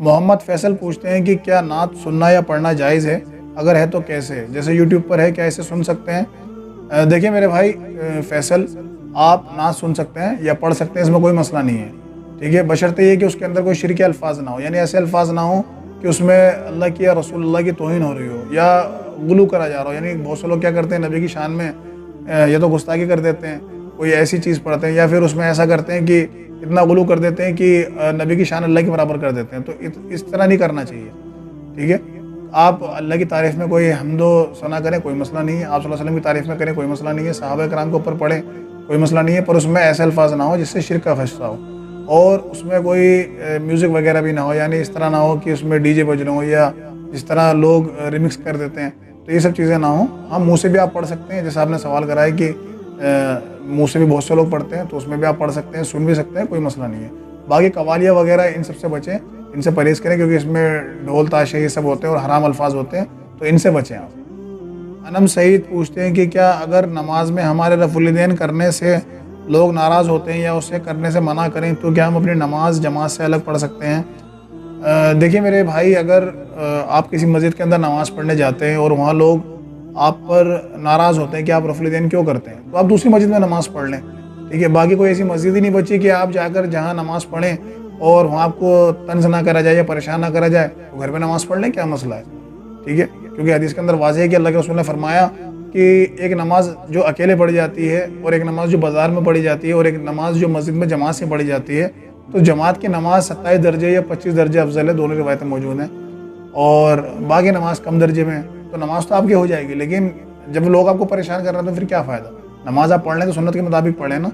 محمد فیصل پوچھتے ہیں کہ کیا نعت سننا یا پڑھنا جائز ہے؟ اگر ہے تو کیسے؟ جیسے یوٹیوب پر ہے، کیا اسے سن سکتے ہیں؟ دیکھیں میرے بھائی فیصل، آپ نعت سن سکتے ہیں یا پڑھ سکتے ہیں، اس میں کوئی مسئلہ نہیں ہے، ٹھیک ہے، بشرطے یہ کہ اس کے اندر کوئی شرکی الفاظ نہ ہو، یعنی ایسے الفاظ نہ ہوں کہ اس میں اللہ کی یا رسول اللہ کی توہین ہو رہی ہو یا غلو کرا جا رہا ہو۔ یعنی بہت سے لوگ کیا کرتے ہیں، نبی کی شان میں یا تو گستاخی کر دیتے ہیں، کوئی ایسی چیز پڑھتے ہیں، یا پھر اس میں ایسا کرتے ہیں کہ اتنا غلو کر دیتے ہیں کہ نبی کی شان اللہ کے برابر کر دیتے ہیں۔ تو اس طرح نہیں کرنا چاہیے، ٹھیک ہے۔ آپ اللہ کی تعریف میں کوئی حمد و ثنا کریں، کوئی مسئلہ نہیں ہے، آپ صلی اللہ علیہ وسلم کی تعریف میں کریں، کوئی مسئلہ نہیں ہے، صحابہ کرام کے اوپر پڑھیں، کوئی مسئلہ نہیں ہے، پر اس میں ایسے الفاظ نہ ہو جس سے شرک کا خدشہ ہو، اور اس میں کوئی میوزک وغیرہ بھی نہ ہو، یعنی اس طرح نہ ہو کہ اس میں ڈی جے بج رہے ہوں یا جس طرح لوگ ریمکس کر دیتے ہیں، تو یہ سب چیزیں نہ ہوں۔ ہم منہ سے بھی آپ پڑھ سکتے ہیں، جیسے آپ نے سوال کرا ہے کہ منہ سے بھی بہت سے لوگ پڑھتے ہیں، تو اس میں بھی آپ پڑھ سکتے ہیں، سن بھی سکتے ہیں، کوئی مسئلہ نہیں ہے۔ باقی قوالیہ وغیرہ ان سب سے بچیں، ان سے پرہیز کریں، کیونکہ اس میں ڈھول تاشے یہ سب ہوتے ہیں اور حرام الفاظ ہوتے ہیں، تو ان سے بچیں آپ۔ انم سعید پوچھتے ہیں کہ کیا اگر نماز میں ہمارے رفع الیدین کرنے سے لوگ ناراض ہوتے ہیں یا اسے کرنے سے منع کریں تو کیا ہم اپنی نماز جماعت سے الگ پڑھ سکتے ہیں؟ دیکھیے میرے بھائی، اگر آپ کسی مسجد کے اندر نماز پڑھنے جاتے ہیں اور وہاں لوگ آپ پر ناراض ہوتے ہیں کہ آپ رفع الیدین کیوں کرتے ہیں، تو آپ دوسری مسجد میں نماز پڑھ لیں، ٹھیک ہے۔ باقی کوئی ایسی مسجد ہی نہیں بچی کہ آپ جا کر جہاں نماز پڑھیں اور وہاں آپ کو طنز نہ کرا جائے یا پریشان نہ کرا جائے، تو گھر میں نماز پڑھ لیں، کیا مسئلہ ہے، ٹھیک ہے۔ کیونکہ حدیث کے اندر واضح ہے کہ اللہ کے رسول نے فرمایا کہ ایک نماز جو اکیلے پڑھی جاتی ہے اور ایک نماز جو بازار میں پڑھی جاتی ہے اور ایک نماز جو مسجد میں جماعت سے پڑھی جاتی ہے، تو جماعت کی نماز 27 درجے یا 25 درجے افضل ہے، دونوں روایتیں موجود ہیں، اور باقی نماز کم درجے میں ہے، تو نماز تو آپ کی ہو جائے گی، لیکن جب لوگ آپ کو پریشان کر رہے ہیں تو پھر کیا فائدہ؟ نماز آپ پڑھ لیں تو سنت کے مطابق پڑھیں نا،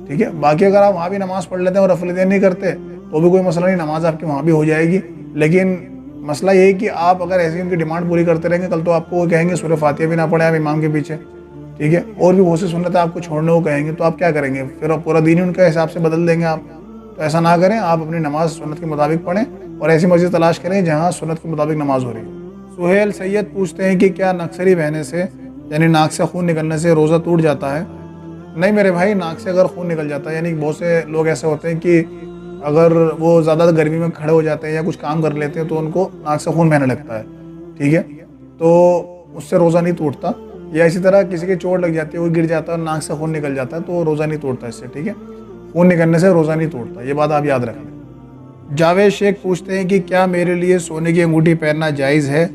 ٹھیک ہے۔ باقی اگر آپ وہاں بھی نماز پڑھ لیتے ہیں اور رفع الیدین نہیں کرتے تو بھی کوئی مسئلہ نہیں، نماز آپ کی وہاں بھی ہو جائے گی، لیکن مسئلہ یہ ہے کہ آپ اگر ایسی ان کی ڈیمانڈ پوری کرتے رہیں گے، کل تو آپ کو وہ کہیں گے سورہ فاتحہ بھی نہ پڑھیں آپ امام کے پیچھے، ٹھیک ہے، اور بھی بہت سی سنتیں آپ کو چھوڑنے کو کہیں گے، تو آپ کیا کریں گے؟ پھر پورا دین ان کے حساب سے بدل دیں گے آپ، تو ایسا نہ کریں، آپ اپنی نماز سنت کے مطابق پڑھیں اور ایسی مسجد تلاش کریں جہاں سنت کے مطابق نماز ہو رہی ہے۔ سہیل سید پوچھتے ہیں کہ کیا نکسری بہنے سے، یعنی ناک سے خون نکلنے سے روزہ ٹوٹ جاتا ہے؟ نہیں میرے بھائی، ناک سے اگر خون نکل جاتا ہے، یعنی بہت سے لوگ ایسے ہوتے ہیں کہ اگر وہ زیادہ گرمی میں کھڑے ہو جاتے ہیں یا کچھ کام کر لیتے ہیں تو ان کو ناک سے خون بہنے لگتا ہے، ٹھیک ہے، تو اس سے روزہ نہیں ٹوٹتا۔ یا اسی طرح کسی کی چوٹ لگ جاتی ہے، وہ گر جاتا ہے اور ناک سے خون نکل جاتا ہے، تو روزہ نہیں ٹوٹتا اس سے، ٹھیک ہے، خون نکلنے سے روزہ نہیں ٹوٹتا، یہ بات آپ یاد رکھ لیں۔ جاوید شیخ پوچھتے ہیں کہ کیا میرے لیے سونے کی انگوٹھی پہننا جائز ہے؟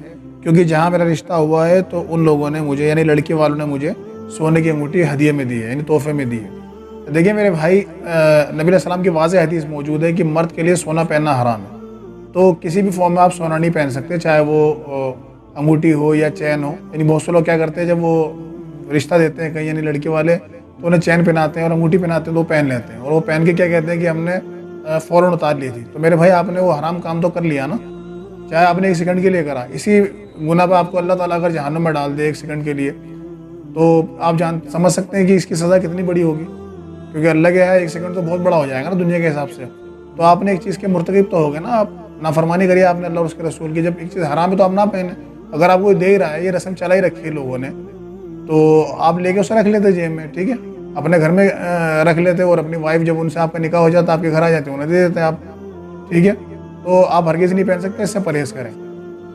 کیونکہ جہاں میرا رشتہ ہوا ہے تو ان لوگوں نے مجھے، یعنی لڑکی والوں نے مجھے سونے کی انگوٹھی ہدیے میں دی ہے، یعنی تحفے میں دی ہے۔ دیکھیں میرے بھائی، نبی علیہ السلام کی واضح حدیث موجود ہے کہ مرد کے لیے سونا پہننا حرام ہے، تو کسی بھی فارم میں آپ سونا نہیں پہن سکتے، چاہے وہ انگوٹھی ہو یا چین ہو۔ یعنی بہت سے لوگ کیا کرتے ہیں، جب وہ رشتہ دیتے ہیں کہیں، یعنی لڑکی والے، تو انہیں چین پہناتے ہیں اور انگوٹھی پہناتے ہیں، تو وہ پہن لیتے ہیں، اور وہ پہن کے کیا کہتے ہیں کہ ہم نے فوراً اتار لی تھی۔ تو میرے بھائی، آپ نے وہ حرام کام تو کر لیا نا، چاہے آپ نے ایک سیکنڈ کے لیے کرا، اسی گناہ پہ آپ کو اللہ تعالیٰ اگر جہنم میں ڈال دے ایک سیکنڈ کے لیے، تو آپ سمجھ سکتے ہیں کہ اس کی سزا کتنی بڑی ہوگی، کیونکہ اللہ کے ہے ایک سیکنڈ تو بہت بڑا ہو جائے گا نا دنیا کے حساب سے۔ تو آپ نے ایک چیز کے مرتکب تو ہو گئے نا، آپ نافرمانی کریے آپ نے اللہ اور اس کے رسول کی۔ جب ایک چیز حرام ہے تو آپ نہ پہنیں، اگر آپ کو دے ہی رہا ہے، یہ رسم چلا ہی رکھی ہے لوگوں نے، تو آپ لے کے اسے رکھ لیتے جیب میں، ٹھیک ہے، اپنے گھر میں رکھ لیتے، اور اپنی وائف جب ان سے آپ کا نکاح ہو جاتا آپ کے گھر آ جاتے انہیں دے دیتے آپ، ٹھیک ہے۔ تو آپ ہرگز نہیں پہن سکتے، اس سے پرہیز کریں۔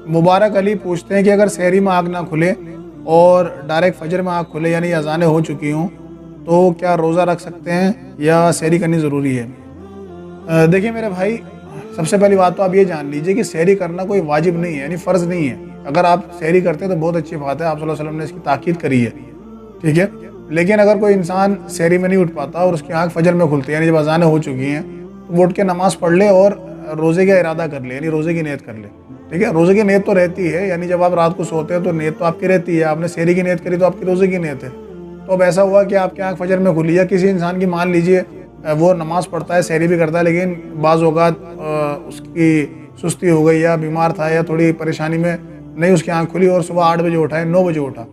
مبارک علی پوچھتے ہیں کہ اگر سحری میں آنکھ نہ کھلے اور ڈائریکٹ فجر میں آنکھ کھلے، یعنی اذانیں ہو چکی ہوں، تو کیا روزہ رکھ سکتے ہیں یا سحری کرنی ضروری ہے؟ دیکھیں میرے بھائی، سب سے پہلی بات تو آپ یہ جان لیجئے کہ سحری کرنا کوئی واجب نہیں ہے، یعنی فرض نہیں ہے۔ اگر آپ سحری کرتے ہیں تو بہت اچھی بات ہے، آپ صلی اللہ علیہ وسلم نے اس کی تاکید کری ہے، ٹھیک ہے۔ لیکن اگر کوئی انسان سحری میں نہیں اٹھ پاتا اور اس کی آنکھ فجر میں کھلتی ہے، یعنی جب اذانیں ہو چکی ہیں، تو وہ اٹھ کے نماز پڑھ لے اور روزے کا ارادہ کر لے، یعنی روزے کی نیت کر لے، ٹھیک ہے۔ روزے کی نیت تو رہتی ہے، یعنی جب آپ رات کو سوتے ہیں تو نیت تو آپ کی رہتی ہے، آپ نے سحری کی نیت کری تو آپ کی روزے کی نیت ہے۔ تو اب ایسا ہوا کہ آپ کی آنکھ فجر میں کھلی، یا کسی انسان کی مان لیجئے وہ نماز پڑھتا ہے، سحری بھی کرتا ہے، لیکن بعض اوقات اس کی سستی ہو گئی یا بیمار تھا یا تھوڑی پریشانی میں نہیں اس کی آنکھ کھلی، اور صبح 8 بجے اٹھا ہے، 9 بجے اٹھا،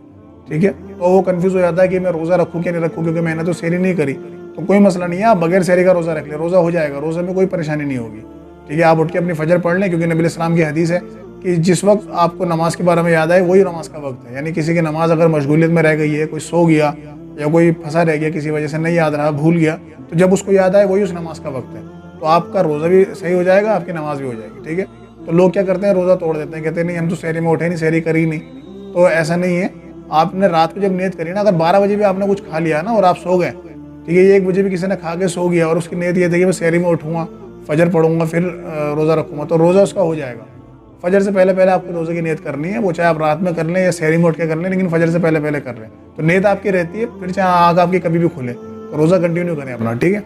ٹھیک ہے، تو وہ کنفیوز ہو جاتا ہے کہ میں روزہ رکھوں کہ نہیں رکھوں، کیونکہ میں نے تو سحری نہیں کری۔ تو کوئی مسئلہ نہیں ہے، آپ بغیر سحری کا روزہ رکھ لیں، روزہ ہو جائے گا، روزے میں کوئی پریشانی نہیں ہوگی، ٹھیک ہے۔ آپ اٹھ کے اپنی فجر پڑھ لیں، کیونکہ نبی علیہ السلام کی حدیث ہے کہ جس وقت آپ کو نماز کے بارے میں یاد آئے وہی نماز کا وقت ہے، یعنی کسی کی نماز اگر مشغولیت میں رہ گئی ہے، کوئی سو گیا یا کوئی پھنسا رہ گیا کسی وجہ سے نہیں یاد رہا، بھول گیا، تو جب اس کو یاد آئے وہی اس نماز کا وقت ہے، تو آپ کا روزہ بھی صحیح ہو جائے گا، آپ کی نماز بھی ہو جائے گی، ٹھیک ہے۔ تو لوگ کیا کرتے ہیں روزہ توڑ دیتے ہیں, کہتے ہیں نہیں ہم تو سحری میں اٹھے نہیں, سحری کری نہیں. تو ایسا نہیں ہے, آپ نے رات کو جب نیت کری نا, اگر 12 بجے بھی آپ نے کچھ کھا لیا نا اور آپ سو گئے, ٹھیک ہے, 1 بجے بھی کسی نے کھا کے سو گیا اور اس کی نیت یہ تھی کہ میں سحری میں اٹھوں گا, فجر پڑھوں گا, پھر روزہ رکھوں گا, تو روزہ اس کا ہو جائے گا. فجر سے پہلے پہلے آپ کو روزے کی نیت کرنی ہے, وہ چاہے آپ رات میں کر لیں یا سحری میں اٹھ کے کر لیں, لیکن فجر سے پہلے پہلے کر لیں. تو نیت آپ کی رہتی ہے, پھر چاہے آنکھ آپ کی کبھی بھی کھلے, تو روزہ کنٹینیو کریں اپنا, ٹھیک ہے.